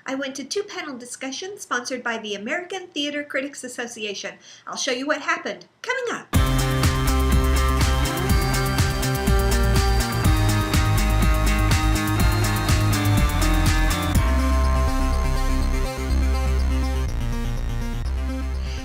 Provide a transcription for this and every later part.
I went to 2 panel discussions sponsored by the American Theater Critics Association. I'll show you what happened coming up.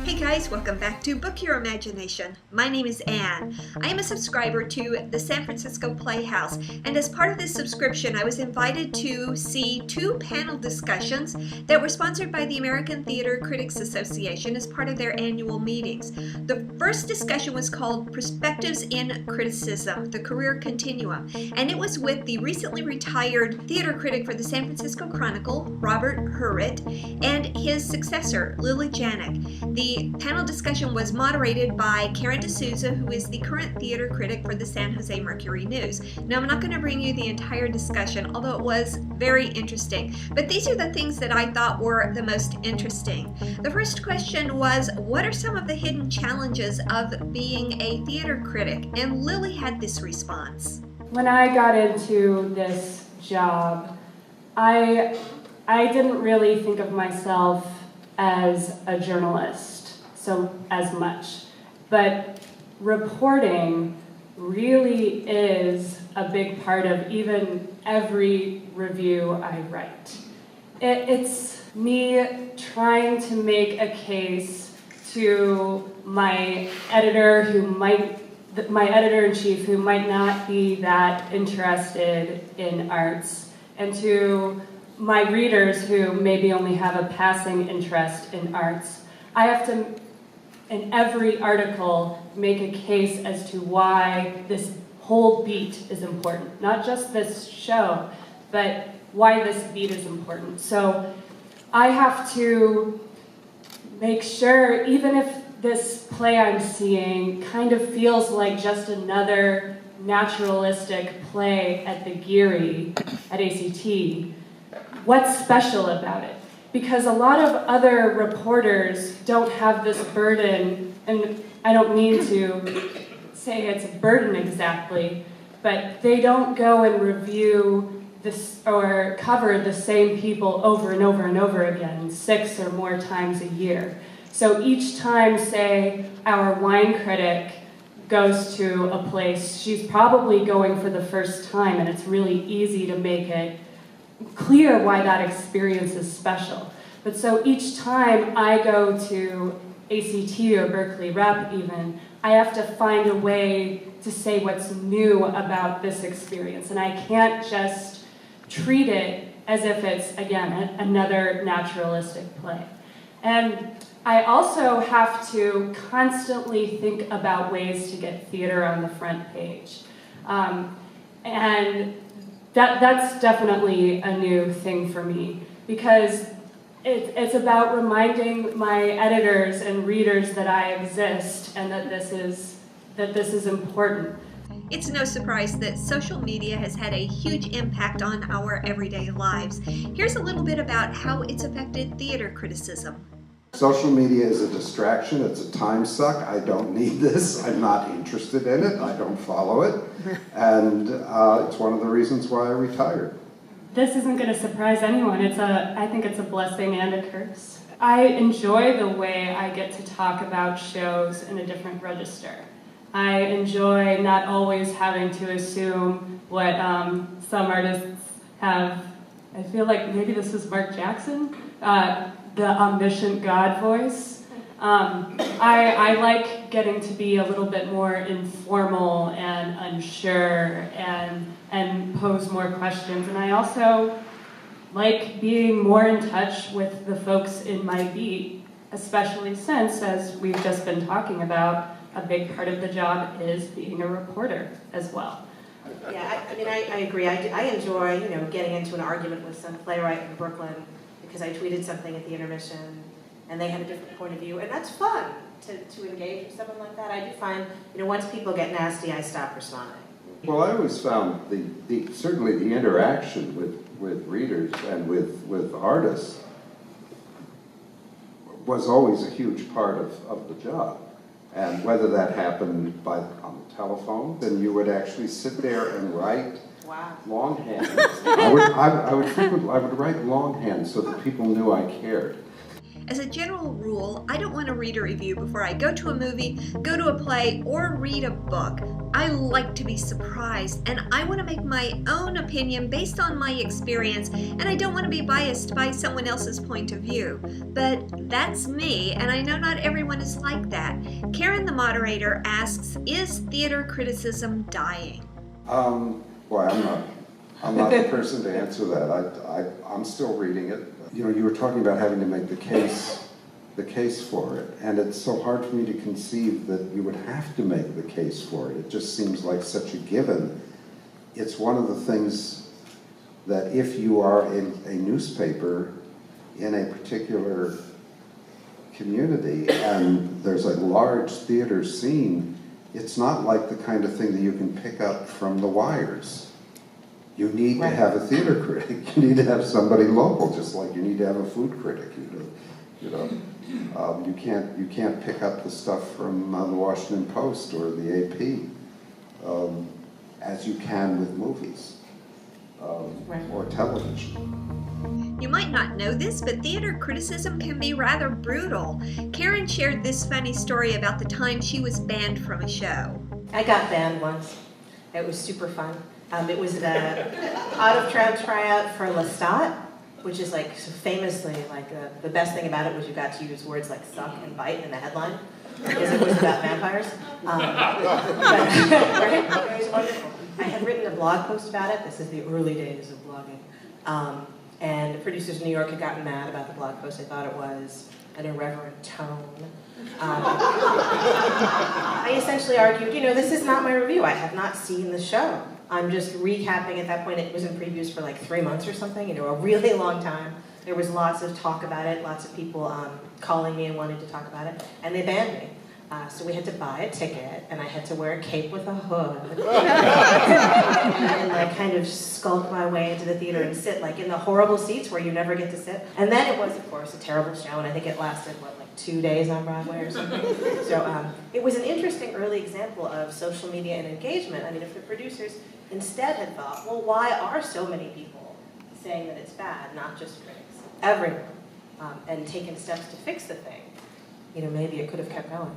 Hey guys, welcome back to Book Your Imagination. My name is Anne. I am a subscriber to the San Francisco Playhouse, and as part of this subscription, I was invited to see 2 panel discussions that were sponsored by the American Theater Critics Association as part of their annual meetings. The first discussion was called Perspectives in Criticism, the Career Continuum, and it was with the recently retired theater critic for the San Francisco Chronicle, Robert Hurwitt, and his successor, Janiak. The panel discussion was moderated by Karen D'Souza, who is the current theater critic for the San Jose Mercury News. Now, I'm not going to bring you the entire discussion, although it was very interesting, but these are the things that I thought were the most interesting. The first question was, what are some of the hidden challenges of being a theater critic? And Lily had this response. When I got into this job, I didn't really think of myself as a journalist so as much, but reporting really is a big part of even every review I write. It's me trying to make a case to my editor-in-chief who might not be that interested in arts, and to my readers who maybe only have a passing interest in arts. I have to, in every article, make a case as to why this whole beat is important. Not just this show, but why this beat is important. So I have to make sure, even if this play I'm seeing kind of feels like just another naturalistic play at the Geary at ACT, what's special about it? Because a lot of other reporters don't have this burden, and I don't mean to say it's a burden exactly, but they don't go and review this or cover the same people over and over and over again 6 or more times a year. So each time, say, our wine critic goes to a place, she's probably going for the first time, and it's really easy to make it clear why that experience is special. But so each time I go to ACT or Berkeley Rep even, I have to find a way to say what's new about this experience. And I can't just treat it as if it's, again, another naturalistic play. And I also have to constantly think about ways to get theater on the front page. And that's definitely a new thing for me, because it's about reminding my editors and readers that I exist and that this is important. It's no surprise that social media has had a huge impact on our everyday lives. Here's a little bit about how it's affected theater criticism. Social media is a distraction, it's a time suck. I don't need this, I'm not interested in it, I don't follow it, and it's one of the reasons why I retired. This isn't going to surprise anyone. I think it's a blessing and a curse. I enjoy the way I get to talk about shows in a different register. I enjoy not always having to assume what some artists have. I feel like maybe this is Mark Jackson, the omniscient God voice. I like getting to be a little bit more informal and unsure and pose more questions. And I also like being more in touch with the folks in my beat, especially since, as we've just been talking about, a big part of the job is being a reporter as well. Yeah, I agree. I enjoy, getting into an argument with some playwright in Brooklyn because I tweeted something at the intermission and they had a different point of view, and that's fun to engage with someone like that. I do find, once people get nasty, I stop responding. Well, I always found certainly the interaction with readers and with artists was always a huge part of the job. And whether that happened on the telephone, then you would actually sit there and write Wow. Longhand. I would write longhand so that people knew I cared. As a general rule, I don't want to read a review before I go to a movie, go to a play, or read a book. I like to be surprised, and I want to make my own opinion based on my experience, and I don't want to be biased by someone else's point of view. But that's me, and I know not everyone is like that. Karen, the moderator, asks, is theater criticism dying? Boy, I'm not the person to answer that. I'm still reading it. You know, you were talking about having to make the case for it, and it's so hard for me to conceive that you would have to make the case for it. It just seems like such a given. It's one of the things that if you are in a newspaper in a particular community and there's a large theater scene, it's not like the kind of thing that you can pick up from the wires. You need to have a theater critic. You need to have somebody local, just like you need to have a food critic. You can't pick up the stuff from the Washington Post or the AP as you can with movies or television. You might not know this, but theater criticism can be rather brutal. Karen shared this funny story about the time she was banned from a show. I got banned once. It was super fun. It was the out-of-crowd tryout for Lestat, which is like so famously like the best thing about it was you got to use words like suck and bite in the headline because it was about vampires. Right? It was wonderful. I had written a blog post about it. This is the early days of blogging. And the producers in New York had gotten mad about the blog post. They thought it was an irreverent tone. I essentially argued, this is not my review. I have not seen the show. I'm just recapping at that point. It was in previews for like 3 months or something, a really long time. There was lots of talk about it, lots of people calling me and wanting to talk about it, and they banned me. So we had to buy a ticket, and I had to wear a cape with a hood, and like kind of skulk my way into the theater and sit like in the horrible seats where you never get to sit. And then it was, of course, a terrible show, and I think it lasted, 2 days on Broadway or something. So it was an interesting early example of social media and engagement. I mean, if the producers instead had thought, well, why are so many people saying that it's bad, not just critics, everyone, and taken steps to fix the thing, maybe it could have kept going.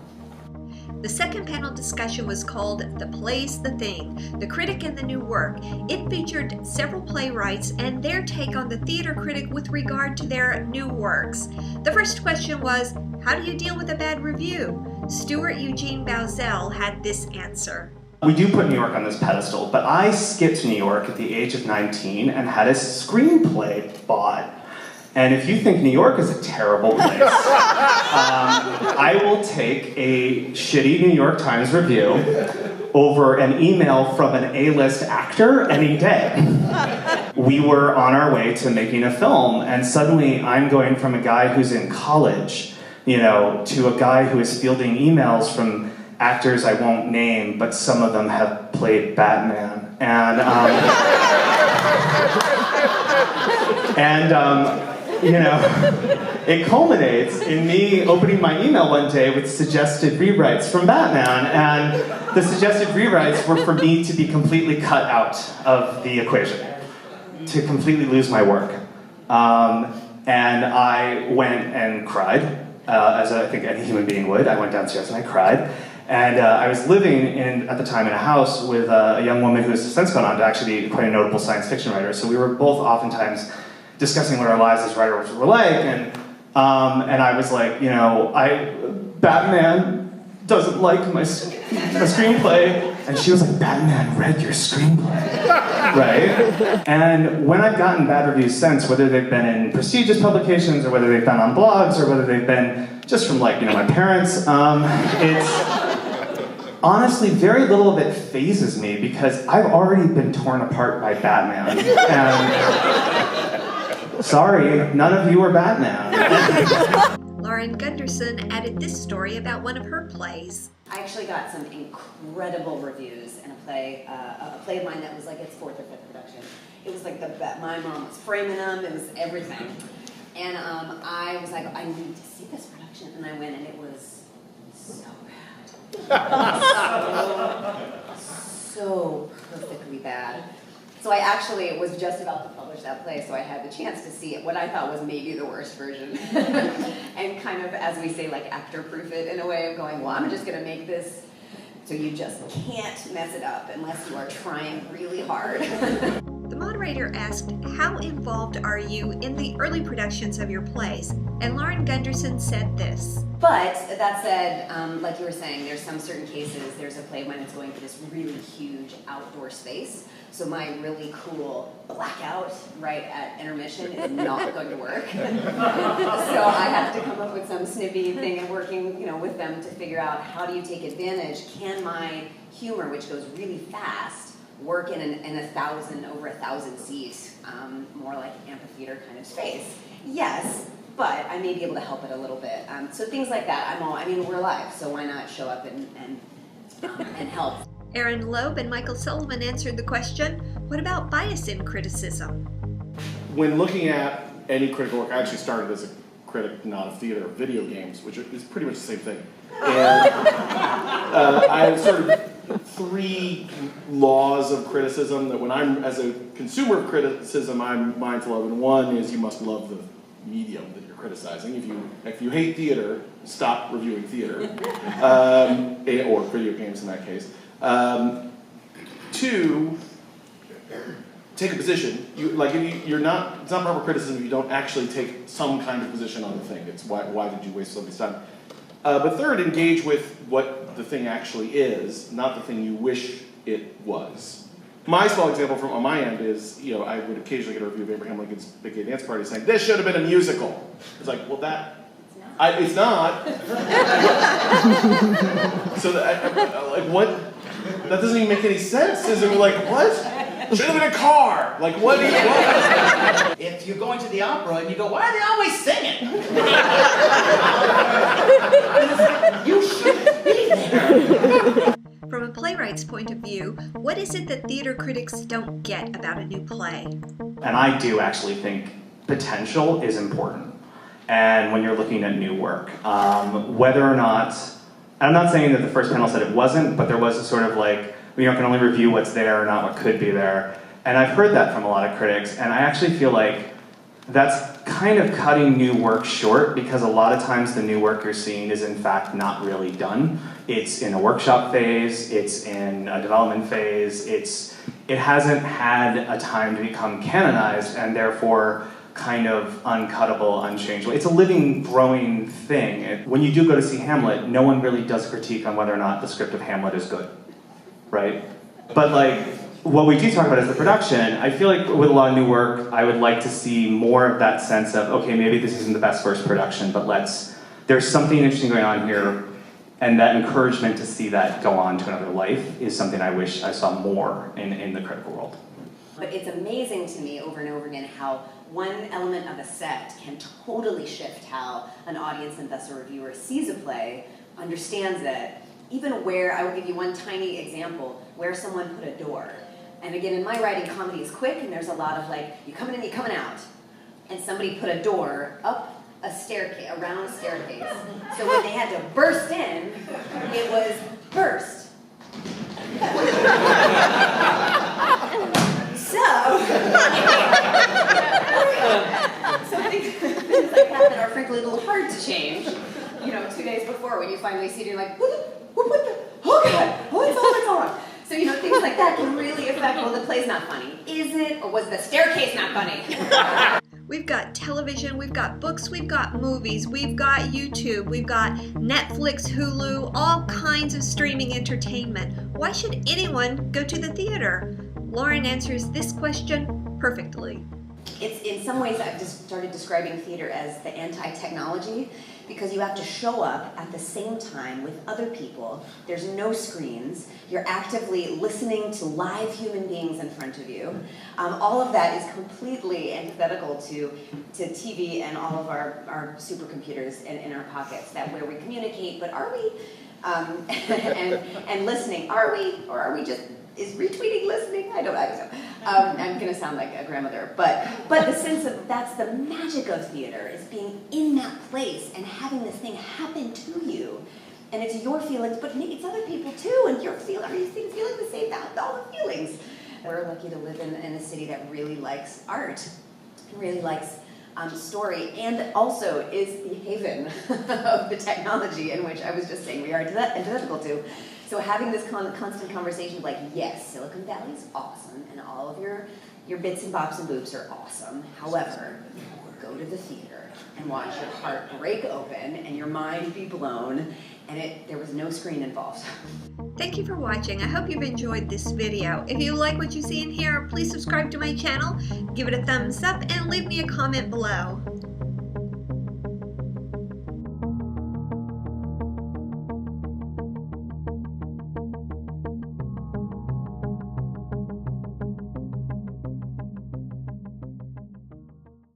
The second panel discussion was called The Play's the Thing, the critic and the new work. It featured several playwrights and their take on the theater critic with regard to their new works. The first question was, how do you deal with a bad review? Stuart Eugene Bousel had this answer. We do put New York on this pedestal, but I skipped New York at the age of 19 and had a screenplay bought. And if you think New York is a terrible place, I will take a shitty New York Times review over an email from an A-list actor any day. We were on our way to making a film, and suddenly I'm going from a guy who's in college, to a guy who is fielding emails from actors I won't name, but some of them have played Batman. It culminates in me opening my email one day with suggested rewrites from Batman, and the suggested rewrites were for me to be completely cut out of the equation, to completely lose my work. And I went and cried, as I think any human being would. I went downstairs and I cried. And I was living at the time in a house with a young woman who has since gone on to actually be quite a notable science fiction writer. So we were both oftentimes discussing what our lives as writers were like, and I was like, Batman doesn't like my screenplay, and she was like, Batman read your screenplay, right? And when I've gotten bad reviews since, whether they've been in prestigious publications, or whether they've been on blogs, or whether they've been just from my parents, it's honestly very little of it phases me because I've already been torn apart by Batman, and sorry, none of you are Batman. Lauren Gunderson added this story about one of her plays. I actually got some incredible reviews in a play of mine that was like its 4th or 5th production. It was like my mom was framing them, it was everything. And I was like, I need to see this production, and I went and it was so bad. So perfectly bad. So I actually was just about to publish that play, so I had the chance to see what I thought was maybe the worst version. And kind of, as we say, like actor-proof it in a way of going, well, I'm just going to make this so you just can't mess it up unless you are trying really hard. The moderator asked, how involved are you in the early productions of your plays? And Lauren Gunderson said this. But that said, like you were saying, there's some certain cases, there's a play of mine that's going to this really huge outdoor space. So my really cool blackout right at intermission is not going to work. So I have to come up with some snippy thing and working, with them to figure out how do you take advantage. Can my humor, which goes really fast, work in over 1,000 seat, more like amphitheater kind of space? Yes, but I may be able to help it a little bit. So things like that. We're live, so why not show up and help? Aaron Loeb and Michael Sullivan answered the question, what about bias in criticism? When looking at any critical work, I actually started as a critic, not of theater, of video games, which is pretty much the same thing. And I have sort of 3 laws of criticism that when I'm, as a consumer of criticism, I'm mindful of. And one is you must love the medium that you're criticizing. If you hate theater, stop reviewing theater, or video games in that case. 2, take a position. It's not proper criticism if you don't actually take some kind of position on the thing. It's why did you waste somebody's time? But 3rd, engage with what the thing actually is, not the thing you wish it was. My small example on my end is, I would occasionally get a review of Abraham Lincoln's Big Gay Dance Party saying, this should have been a musical. It's like, well, it's not. So, what? That doesn't even make any sense. Is it like, what? Should have been a car. Like, what? If you're going to the opera and you go, why are they always singing? You shouldn't be there. From a playwright's point of view, what is it that theater critics don't get about a new play? And I do actually think potential is important. And when you're looking at new work, whether or not, and I'm not saying that the first panel said it wasn't, but there was a sort of like, we can only review what's there, not what could be there. And I've heard that from a lot of critics, and I actually feel like that's kind of cutting new work short, because a lot of times the new work you're seeing is in fact not really done. It's in a workshop phase, it's in a development phase, it hasn't had a time to become canonized, and therefore kind of uncuttable, unchangeable. It's a living, growing thing. When you do go to see Hamlet, no one really does critique on whether or not the script of Hamlet is good, right? But what we do talk about is the production. I feel like with a lot of new work, I would like to see more of that sense of, okay, maybe this isn't the best first production, but there's something interesting going on here, and that encouragement to see that go on to another life is something I wish I saw more in the critical world. But it's amazing to me over and over again how one element of a set can totally shift how an audience and thus a reviewer sees a play, understands it, even where, I will give you one tiny example, where someone put a door. And again, in my writing, comedy is quick, and there's a lot of you coming in, you coming out. And somebody put a door up a staircase, around a staircase. So when they had to burst in, it was burst. So things like that are frankly a little hard to change. 2 days before when you finally see it, you're like, oh God, it's on. So things like that can really affect, well, the play's not funny. Is it, or was the staircase not funny? We've got television, we've got books, we've got movies, we've got YouTube, we've got Netflix, Hulu, all kinds of streaming entertainment. Why should anyone go to the theater? Lauren answers this question perfectly. It's in some ways I've just started describing theater as the anti-technology, because you have to show up at the same time with other people. There's no screens. You're actively listening to live human beings in front of you. All of that is completely antithetical to TV and all of our supercomputers in our pockets, that where we communicate, but are we? And listening, are we? Or are we just, is retweeting listening? I don't know. I'm going to sound like a grandmother, but the sense of that's the magic of theater, is being in that place and having this thing happen to you. And it's your feelings, but maybe it's other people too, and are you feeling the same about all the feelings? We're lucky to live in a city that really likes art, really likes story, and also is the haven of the technology in which I was just saying we are antithetical to. So having this constant conversation of like, yes, Silicon Valley is awesome, and all of your bits and bops and boops are awesome. However, go to the theater and watch your heart break open and your mind be blown, and there was no screen involved. Thank you for watching. I hope you've enjoyed this video. If you like what you see in here, please subscribe to my channel, give it a thumbs up, and leave me a comment below.